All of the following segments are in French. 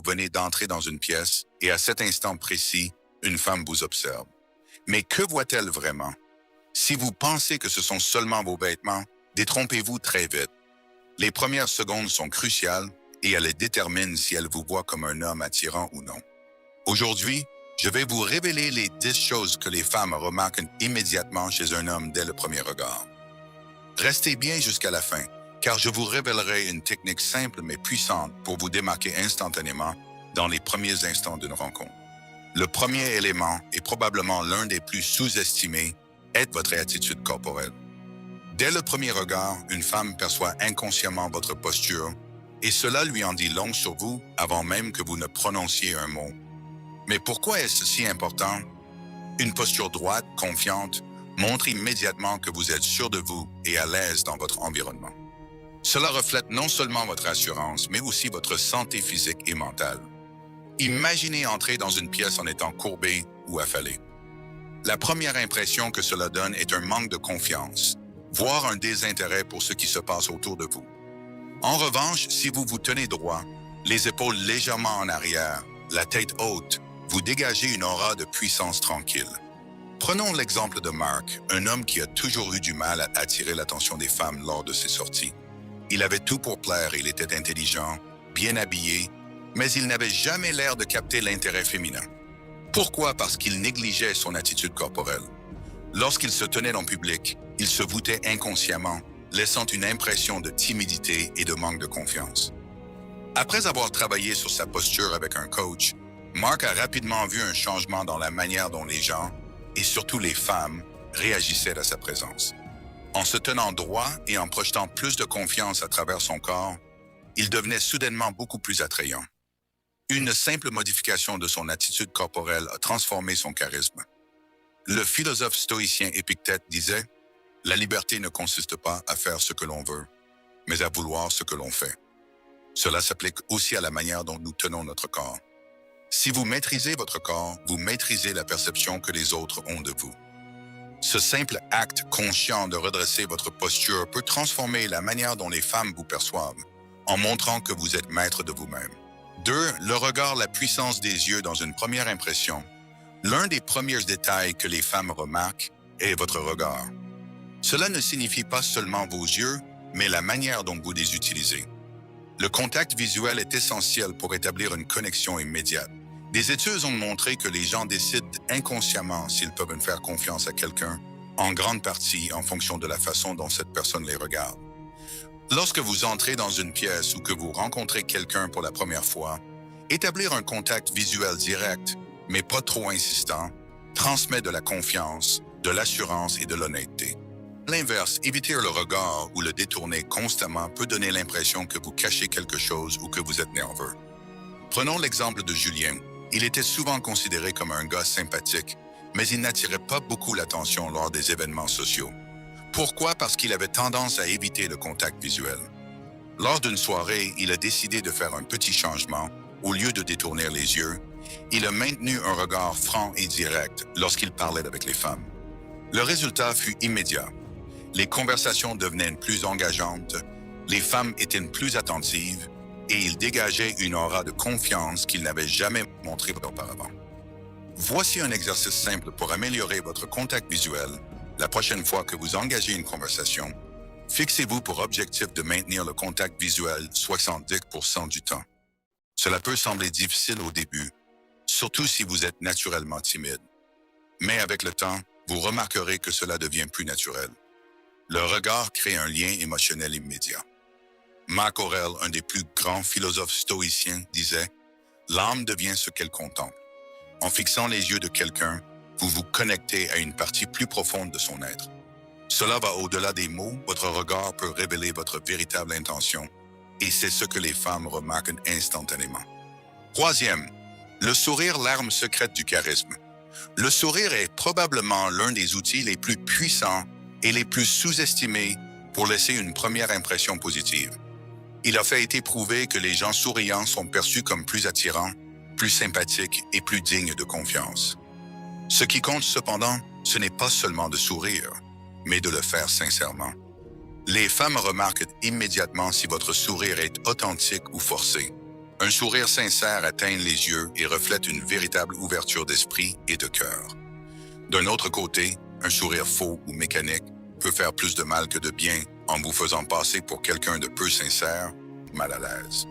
venez d'entrer dans une pièce et à cet instant précis, une femme vous observe. Mais que voit-elle vraiment? Si vous pensez que ce sont seulement vos vêtements, détrompez-vous très vite. Les premières secondes sont cruciales et elles déterminent si elle vous voit comme un homme attirant ou non. Aujourd'hui, je vais vous révéler les 10 choses que les femmes remarquent immédiatement chez un homme dès le premier regard. Restez bien jusqu'à la fin, car je vous révélerai une technique simple mais puissante pour vous démarquer instantanément dans les premiers instants d'une rencontre. Le premier élément, et probablement l'un des plus sous-estimés, est votre attitude corporelle. Dès le premier regard, une femme perçoit inconsciemment votre posture, et cela lui en dit long sur vous avant même que vous ne prononciez un mot. Mais pourquoi est-ce si important? Une posture droite, confiante, montre immédiatement que vous êtes sûr de vous et à l'aise dans votre environnement. Cela reflète non seulement votre assurance, mais aussi votre santé physique et mentale. Imaginez entrer dans une pièce en étant courbé ou affalé. La première impression que cela donne est un manque de confiance, voire un désintérêt pour ce qui se passe autour de vous. En revanche, si vous vous tenez droit, les épaules légèrement en arrière, la tête haute, vous dégagez une aura de puissance tranquille. Prenons l'exemple de Mark, un homme qui a toujours eu du mal à attirer l'attention des femmes lors de ses sorties. Il avait tout pour plaire, il était intelligent, bien habillé, mais il n'avait jamais l'air de capter l'intérêt féminin. Pourquoi? Parce qu'il négligeait son attitude corporelle. Lorsqu'il se tenait en public, il se voûtait inconsciemment, laissant une impression de timidité et de manque de confiance. Après avoir travaillé sur sa posture avec un coach, Mark a rapidement vu un changement dans la manière dont les gens, et surtout les femmes, réagissaient à sa présence. En se tenant droit et en projetant plus de confiance à travers son corps, il devenait soudainement beaucoup plus attrayant. Une simple modification de son attitude corporelle a transformé son charisme. Le philosophe stoïcien Épictète disait « La liberté ne consiste pas à faire ce que l'on veut, mais à vouloir ce que l'on fait. » Cela s'applique aussi à la manière dont nous tenons notre corps. Si vous maîtrisez votre corps, vous maîtrisez la perception que les autres ont de vous. Ce simple acte conscient de redresser votre posture peut transformer la manière dont les femmes vous perçoivent, en montrant que vous êtes maître de vous-même. 2. Le regard, la puissance des yeux dans une première impression. L'un des premiers détails que les femmes remarquent est votre regard. Cela ne signifie pas seulement vos yeux, mais la manière dont vous les utilisez. Le contact visuel est essentiel pour établir une connexion immédiate. Des études ont montré que les gens décident inconsciemment s'ils peuvent faire confiance à quelqu'un, en grande partie en fonction de la façon dont cette personne les regarde. Lorsque vous entrez dans une pièce ou que vous rencontrez quelqu'un pour la première fois, établir un contact visuel direct, mais pas trop insistant, transmet de la confiance, de l'assurance et de l'honnêteté. À l'inverse, éviter le regard ou le détourner constamment peut donner l'impression que vous cachez quelque chose ou que vous êtes nerveux. Prenons l'exemple de Julien. Il était souvent considéré comme un gars sympathique, mais il n'attirait pas beaucoup l'attention lors des événements sociaux. Pourquoi? Parce qu'il avait tendance à éviter le contact visuel. Lors d'une soirée, il a décidé de faire un petit changement. Au lieu de détourner les yeux, il a maintenu un regard franc et direct lorsqu'il parlait avec les femmes. Le résultat fut immédiat. Les conversations devenaient plus engageantes, les femmes étaient plus attentives et il dégageait une aura de confiance qu'il n'avait jamais montrée auparavant. Voici un exercice simple pour améliorer votre contact visuel. La prochaine fois que vous engagez une conversation, fixez-vous pour objectif de maintenir le contact visuel 70% du temps. Cela peut sembler difficile au début, surtout si vous êtes naturellement timide. Mais avec le temps, vous remarquerez que cela devient plus naturel. Le regard crée un lien émotionnel immédiat. Marc Aurèle, un des plus grands philosophes stoïciens, disait « L'âme devient ce qu'elle contemple. En fixant les yeux de quelqu'un, vous vous connectez à une partie plus profonde de son être. Cela va au-delà des mots, votre regard peut révéler votre véritable intention, et c'est ce que les femmes remarquent instantanément. 3e, le sourire, l'arme secrète du charisme. Le sourire est probablement l'un des outils les plus puissants et les plus sous-estimés pour laisser une première impression positive. Il a fait été prouvé que les gens souriants sont perçus comme plus attirants, plus sympathiques et plus dignes de confiance. Ce qui compte cependant, ce n'est pas seulement de sourire, mais de le faire sincèrement. Les femmes remarquent immédiatement si votre sourire est authentique ou forcé. Un sourire sincère atteint les yeux et reflète une véritable ouverture d'esprit et de cœur. D'un autre côté, un sourire faux ou mécanique peut faire plus de mal que de bien en vous faisant passer pour quelqu'un de peu sincère, mal à l'aise.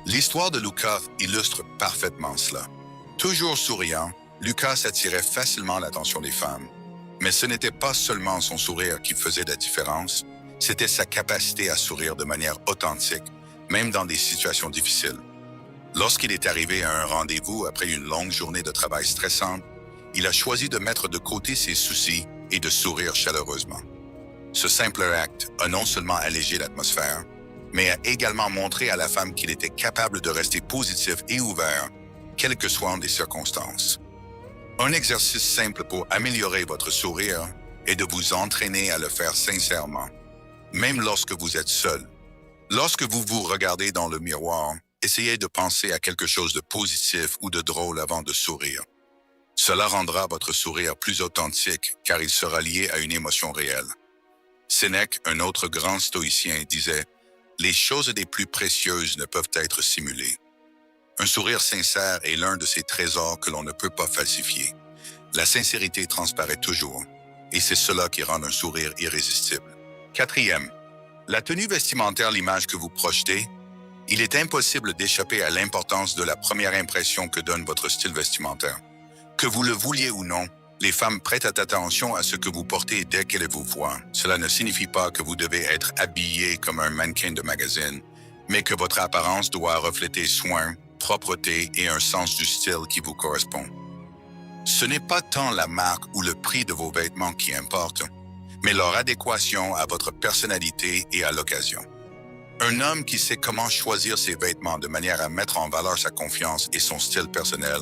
L'histoire de Lucas illustre parfaitement cela. Toujours souriant, Lucas attirait facilement l'attention des femmes. Mais ce n'était pas seulement son sourire qui faisait la différence, c'était sa capacité à sourire de manière authentique, même dans des situations difficiles. Lorsqu'il est arrivé à un rendez-vous après une longue journée de travail stressante, il a choisi de mettre de côté ses soucis et de sourire chaleureusement. Ce simple acte a non seulement allégé l'atmosphère, mais a également montré à la femme qu'il était capable de rester positif et ouvert, quelles que soient les circonstances. Un exercice simple pour améliorer votre sourire est de vous entraîner à le faire sincèrement, même lorsque vous êtes seul. Lorsque vous vous regardez dans le miroir, essayez de penser à quelque chose de positif ou de drôle avant de sourire. Cela rendra votre sourire plus authentique car il sera lié à une émotion réelle. Sénèque, un autre grand stoïcien, disait « Les choses les plus précieuses ne peuvent être simulées ». Un sourire sincère est l'un de ces trésors que l'on ne peut pas falsifier. La sincérité transparaît toujours, et c'est cela qui rend un sourire irrésistible. Quatrième, la tenue vestimentaire, l'image que vous projetez, il est impossible d'échapper à l'importance de la première impression que donne votre style vestimentaire. Que vous le vouliez ou non, les femmes prêtent attention à ce que vous portez dès qu'elles vous voient. Cela ne signifie pas que vous devez être habillé comme un mannequin de magazine, mais que votre apparence doit refléter soin, propreté et un sens du style qui vous correspond. Ce n'est pas tant la marque ou le prix de vos vêtements qui importe, mais leur adéquation à votre personnalité et à l'occasion. Un homme qui sait comment choisir ses vêtements de manière à mettre en valeur sa confiance et son style personnel.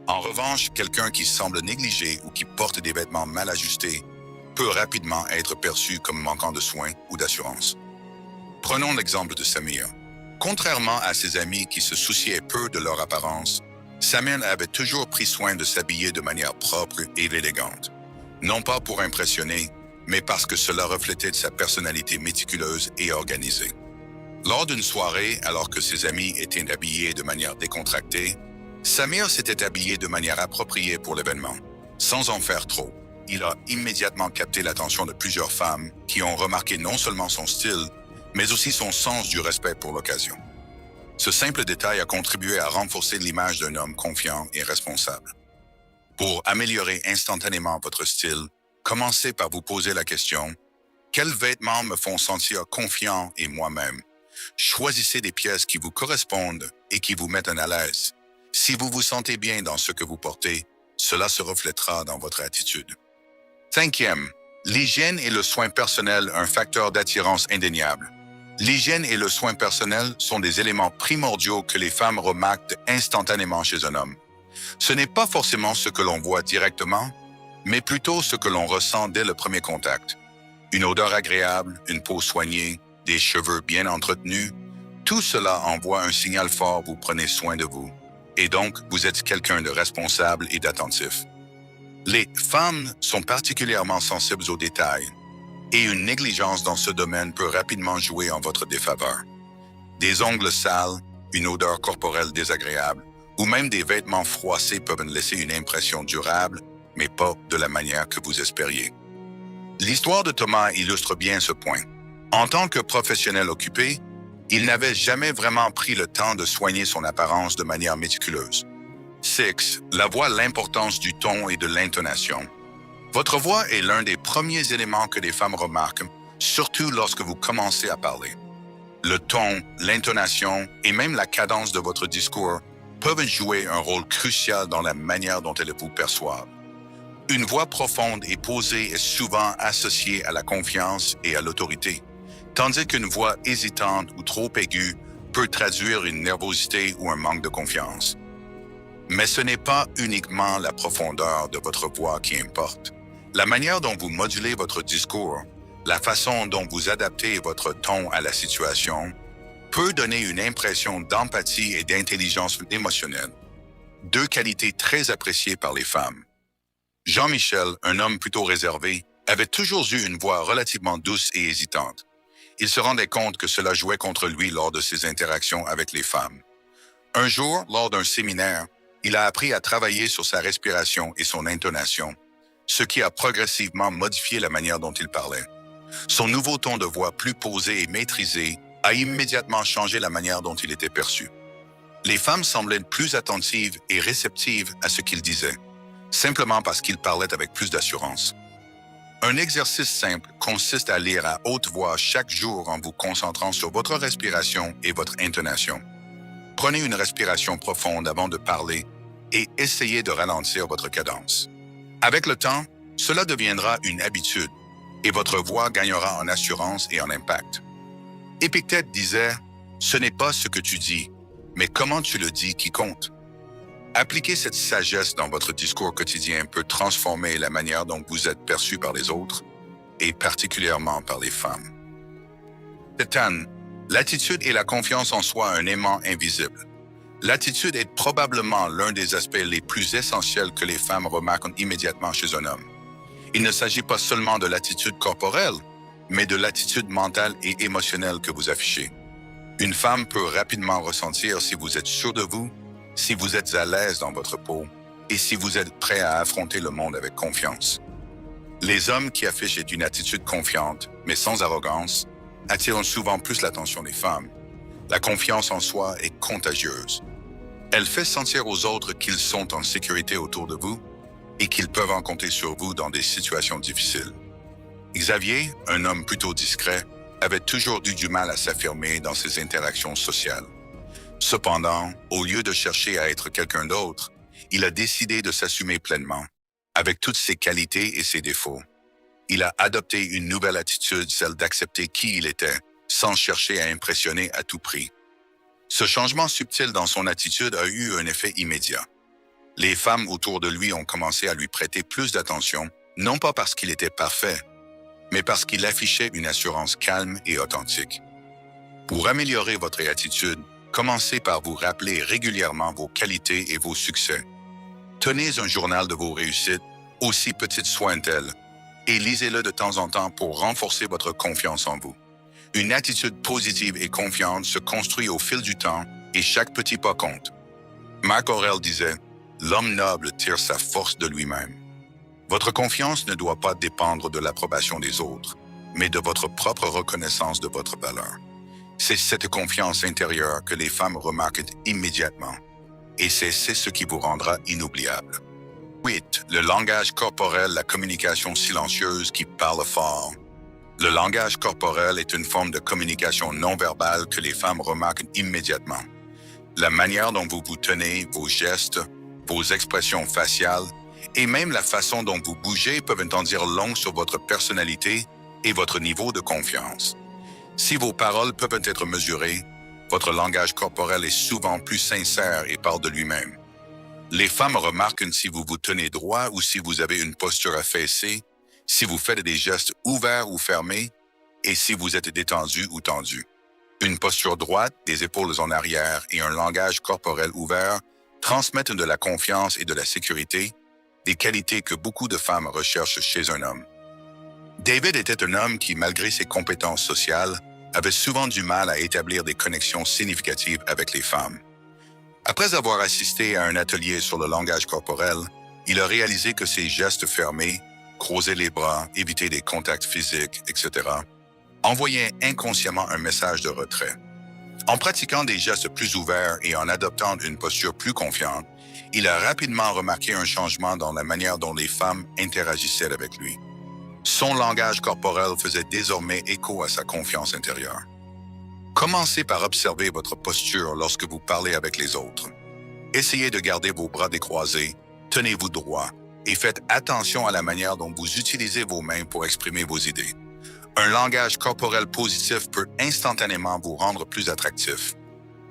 En revanche, quelqu'un qui semble négligé ou qui porte des vêtements mal ajustés peut rapidement être perçu comme manquant de soins ou d'assurance. Prenons l'exemple de Samir. Contrairement à ses amis qui se souciaient peu de leur apparence, Samir avait toujours pris soin de s'habiller de manière propre et élégante. Non pas pour impressionner, mais parce que cela reflétait sa personnalité méticuleuse et organisée. Lors d'une soirée, alors que ses amis étaient habillés de manière décontractée, Samir s'était habillé de manière appropriée pour l'événement. Sans en faire trop, il a immédiatement capté l'attention de plusieurs femmes qui ont remarqué non seulement son style, mais aussi son sens du respect pour l'occasion. Ce simple détail a contribué à renforcer l'image d'un homme confiant et responsable. Pour améliorer instantanément votre style, commencez par vous poser la question « Quels vêtements me font sentir confiant et moi-même » Choisissez des pièces qui vous correspondent et qui vous mettent à l'aise. Si vous vous sentez bien dans ce que vous portez, cela se reflètera dans votre attitude. Cinquième, l'hygiène et le soin personnel, un facteur d'attirance indéniable. L'hygiène et le soin personnel sont des éléments primordiaux que les femmes remarquent instantanément chez un homme. Ce n'est pas forcément ce que l'on voit directement, mais plutôt ce que l'on ressent dès le premier contact. Une odeur agréable, une peau soignée, des cheveux bien entretenus, tout cela envoie un signal fort, vous prenez soin de vous. Et donc, vous êtes quelqu'un de responsable et d'attentif. Les femmes sont particulièrement sensibles aux détails, et une négligence dans ce domaine peut rapidement jouer en votre défaveur. Des ongles sales, une odeur corporelle désagréable, ou même des vêtements froissés peuvent laisser une impression durable, mais pas de la manière que vous espériez. L'histoire de Thomas illustre bien ce point. En tant que professionnel occupé, il n'avait jamais vraiment pris le temps de soigner son apparence de manière méticuleuse. 6. La voix, l'importance du ton et de l'intonation. Votre voix est l'un des premiers éléments que les femmes remarquent, surtout lorsque vous commencez à parler. Le ton, l'intonation et même la cadence de votre discours peuvent jouer un rôle crucial dans la manière dont elles vous perçoivent. Une voix profonde et posée est souvent associée à la confiance et à l'autorité, tandis qu'une voix hésitante ou trop aiguë peut traduire une nervosité ou un manque de confiance. Mais ce n'est pas uniquement la profondeur de votre voix qui importe. La manière dont vous modulez votre discours, la façon dont vous adaptez votre ton à la situation, peut donner une impression d'empathie et d'intelligence émotionnelle, deux qualités très appréciées par les femmes. Jean-Michel, un homme plutôt réservé, avait toujours eu une voix relativement douce et hésitante. Il se rendait compte que cela jouait contre lui lors de ses interactions avec les femmes. Un jour, lors d'un séminaire, il a appris à travailler sur sa respiration et son intonation, ce qui a progressivement modifié la manière dont il parlait. Son nouveau ton de voix plus posé et maîtrisé a immédiatement changé la manière dont il était perçu. Les femmes semblaient plus attentives et réceptives à ce qu'il disait, simplement parce qu'il parlait avec plus d'assurance. Un exercice simple consiste à lire à haute voix chaque jour en vous concentrant sur votre respiration et votre intonation. Prenez une respiration profonde avant de parler et essayez de ralentir votre cadence. Avec le temps, cela deviendra une habitude et votre voix gagnera en assurance et en impact. Épictète disait « Ce n'est pas ce que tu dis, mais comment tu le dis qui compte ». Appliquer cette sagesse dans votre discours quotidien peut transformer la manière dont vous êtes perçu par les autres, et particulièrement par les femmes. Tétane, l'attitude et la confiance en soi un aimant invisible. L'attitude est probablement l'un des aspects les plus essentiels que les femmes remarquent immédiatement chez un homme. Il ne s'agit pas seulement de l'attitude corporelle, mais de l'attitude mentale et émotionnelle que vous affichez. Une femme peut rapidement ressentir si vous êtes sûr de vous, si vous êtes à l'aise dans votre peau et si vous êtes prêt à affronter le monde avec confiance. Les hommes qui affichent une attitude confiante, mais sans arrogance, attirent souvent plus l'attention des femmes. La confiance en soi est contagieuse. Elle fait sentir aux autres qu'ils sont en sécurité autour de vous et qu'ils peuvent en compter sur vous dans des situations difficiles. Xavier, un homme plutôt discret, avait toujours eu du mal à s'affirmer dans ses interactions sociales. Cependant, au lieu de chercher à être quelqu'un d'autre, il a décidé de s'assumer pleinement, avec toutes ses qualités et ses défauts. Il a adopté une nouvelle attitude, celle d'accepter qui il était, sans chercher à impressionner à tout prix. Ce changement subtil dans son attitude a eu un effet immédiat. Les femmes autour de lui ont commencé à lui prêter plus d'attention, non pas parce qu'il était parfait, mais parce qu'il affichait une assurance calme et authentique. Pour améliorer votre attitude, commencez par vous rappeler régulièrement vos qualités et vos succès. Tenez un journal de vos réussites, aussi petites soient-elles, et lisez-le de temps en temps pour renforcer votre confiance en vous. Une attitude positive et confiante se construit au fil du temps et chaque petit pas compte. Marc Aurèle disait « L'homme noble tire sa force de lui-même ». Votre confiance ne doit pas dépendre de l'approbation des autres, mais de votre propre reconnaissance de votre valeur. C'est cette confiance intérieure que les femmes remarquent immédiatement, et c'est ce qui vous rendra inoubliable. 8. Le langage corporel, la communication silencieuse qui parle fort. Le langage corporel est une forme de communication non verbale que les femmes remarquent immédiatement. La manière dont vous vous tenez, vos gestes, vos expressions faciales, et même la façon dont vous bougez peuvent en dire long sur votre personnalité et votre niveau de confiance. Si vos paroles peuvent être mesurées, votre langage corporel est souvent plus sincère et parle de lui-même. Les femmes remarquent si vous vous tenez droit ou si vous avez une posture affaissée, si vous faites des gestes ouverts ou fermés, et si vous êtes détendu ou tendu. Une posture droite, des épaules en arrière et un langage corporel ouvert transmettent de la confiance et de la sécurité, des qualités que beaucoup de femmes recherchent chez un homme. David était un homme qui, malgré ses compétences sociales, avait souvent du mal à établir des connexions significatives avec les femmes. Après avoir assisté à un atelier sur le langage corporel, il a réalisé que ses gestes fermés, croiser les bras, éviter des contacts physiques, etc., envoyaient inconsciemment un message de retrait. En pratiquant des gestes plus ouverts et en adoptant une posture plus confiante, il a rapidement remarqué un changement dans la manière dont les femmes interagissaient avec lui. Son langage corporel faisait désormais écho à sa confiance intérieure. Commencez par observer votre posture lorsque vous parlez avec les autres. Essayez de garder vos bras décroisés, tenez-vous droit et faites attention à la manière dont vous utilisez vos mains pour exprimer vos idées. Un langage corporel positif peut instantanément vous rendre plus attractif.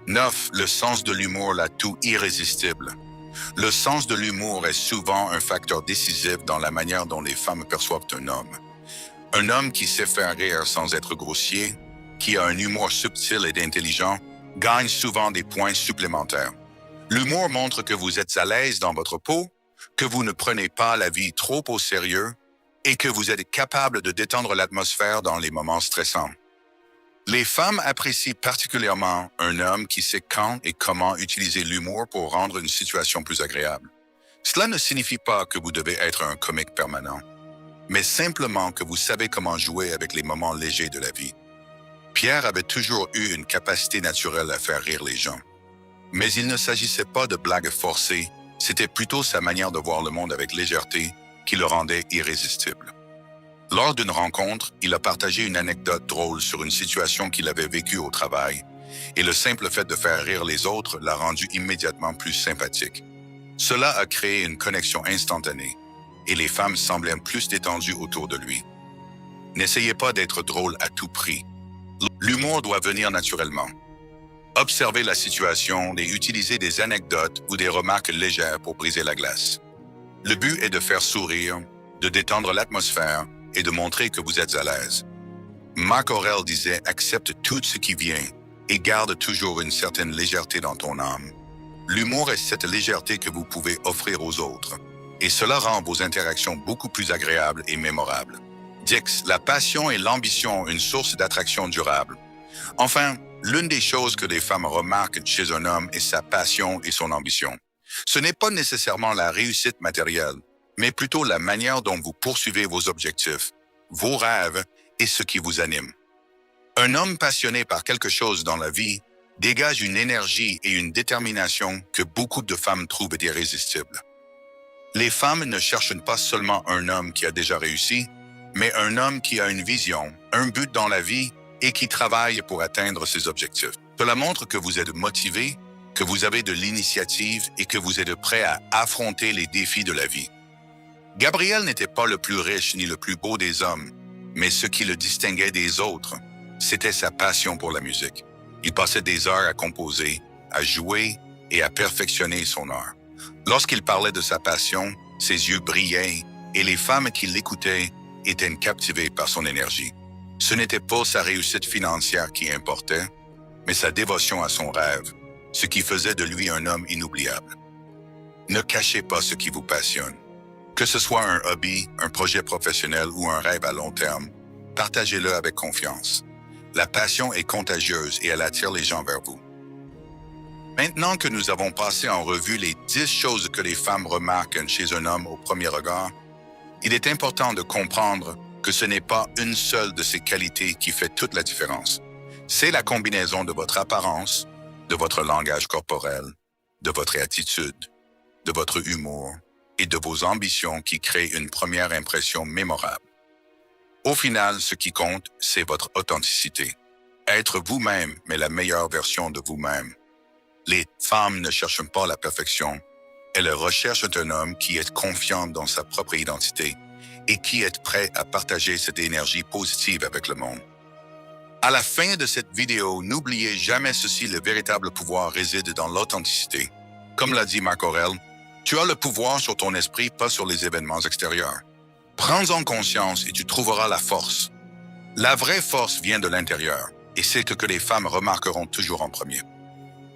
9. Le sens de l'humour, l'atout irrésistible. Le sens de l'humour est souvent un facteur décisif dans la manière dont les femmes perçoivent un homme. Un homme qui sait faire rire sans être grossier, qui a un humour subtil et intelligent, gagne souvent des points supplémentaires. L'humour montre que vous êtes à l'aise dans votre peau, que vous ne prenez pas la vie trop au sérieux et que vous êtes capable de détendre l'atmosphère dans les moments stressants. Les femmes apprécient particulièrement un homme qui sait quand et comment utiliser l'humour pour rendre une situation plus agréable. Cela ne signifie pas que vous devez être un comique permanent, mais simplement que vous savez comment jouer avec les moments légers de la vie. Pierre avait toujours eu une capacité naturelle à faire rire les gens. Mais il ne s'agissait pas de blagues forcées, c'était plutôt sa manière de voir le monde avec légèreté qui le rendait irrésistible. Lors d'une rencontre, il a partagé une anecdote drôle sur une situation qu'il avait vécue au travail, et le simple fait de faire rire les autres l'a rendu immédiatement plus sympathique. Cela a créé une connexion instantanée, et les femmes semblaient plus détendues autour de lui. N'essayez pas d'être drôle à tout prix. L'humour doit venir naturellement. Observez la situation et utilisez des anecdotes ou des remarques légères pour briser la glace. Le but est de faire sourire, de détendre l'atmosphère et de montrer que vous êtes à l'aise. Marc Aurèle disait « Accepte tout ce qui vient et garde toujours une certaine légèreté dans ton âme. » L'humour est cette légèreté que vous pouvez offrir aux autres, et cela rend vos interactions beaucoup plus agréables et mémorables. Dix, la passion et l'ambition une source d'attraction durable. Enfin, l'une des choses que les femmes remarquent chez un homme est sa passion et son ambition. Ce n'est pas nécessairement la réussite matérielle, mais plutôt la manière dont vous poursuivez vos objectifs, vos rêves et ce qui vous anime. Un homme passionné par quelque chose dans la vie dégage une énergie et une détermination que beaucoup de femmes trouvent irrésistibles. Les femmes ne cherchent pas seulement un homme qui a déjà réussi, mais un homme qui a une vision, un but dans la vie et qui travaille pour atteindre ses objectifs. Cela montre que vous êtes motivé, que vous avez de l'initiative et que vous êtes prêt à affronter les défis de la vie. Gabriel n'était pas le plus riche ni le plus beau des hommes, mais ce qui le distinguait des autres, c'était sa passion pour la musique. Il passait des heures à composer, à jouer et à perfectionner son art. Lorsqu'il parlait de sa passion, ses yeux brillaient et les femmes qui l'écoutaient étaient captivées par son énergie. Ce n'était pas sa réussite financière qui importait, mais sa dévotion à son rêve, ce qui faisait de lui un homme inoubliable. Ne cachez pas ce qui vous passionne. Que ce soit un hobby, un projet professionnel ou un rêve à long terme, partagez-le avec confiance. La passion est contagieuse et elle attire les gens vers vous. Maintenant que nous avons passé en revue les 10 choses que les femmes remarquent chez un homme au premier regard, il est important de comprendre que ce n'est pas une seule de ces qualités qui fait toute la différence. C'est la combinaison de votre apparence, de votre langage corporel, de votre attitude, de votre humour et de vos ambitions qui crée une première impression mémorable. Au final, ce qui compte, c'est votre authenticité. Être vous-même, mais la meilleure version de vous-même. Les femmes ne cherchent pas la perfection. Elles recherchent un homme qui est confiant dans sa propre identité et qui est prêt à partager cette énergie positive avec le monde. À la fin de cette vidéo, n'oubliez jamais ceci, le véritable pouvoir réside dans l'authenticité. Comme l'a dit Marc Aurèle, tu as le pouvoir sur ton esprit, pas sur les événements extérieurs. Prends-en conscience et tu trouveras la force. La vraie force vient de l'intérieur et c'est ce que les femmes remarqueront toujours en premier.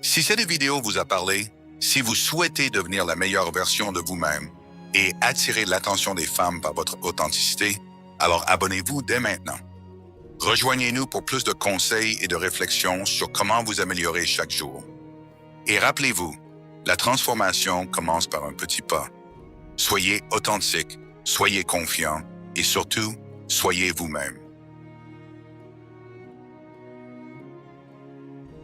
Si cette vidéo vous a parlé, si vous souhaitez devenir la meilleure version de vous-même et attirer l'attention des femmes par votre authenticité, alors abonnez-vous dès maintenant. Rejoignez-nous pour plus de conseils et de réflexions sur comment vous améliorer chaque jour. Et rappelez-vous, la transformation commence par un petit pas. Soyez authentique, soyez confiant et surtout, soyez vous-même.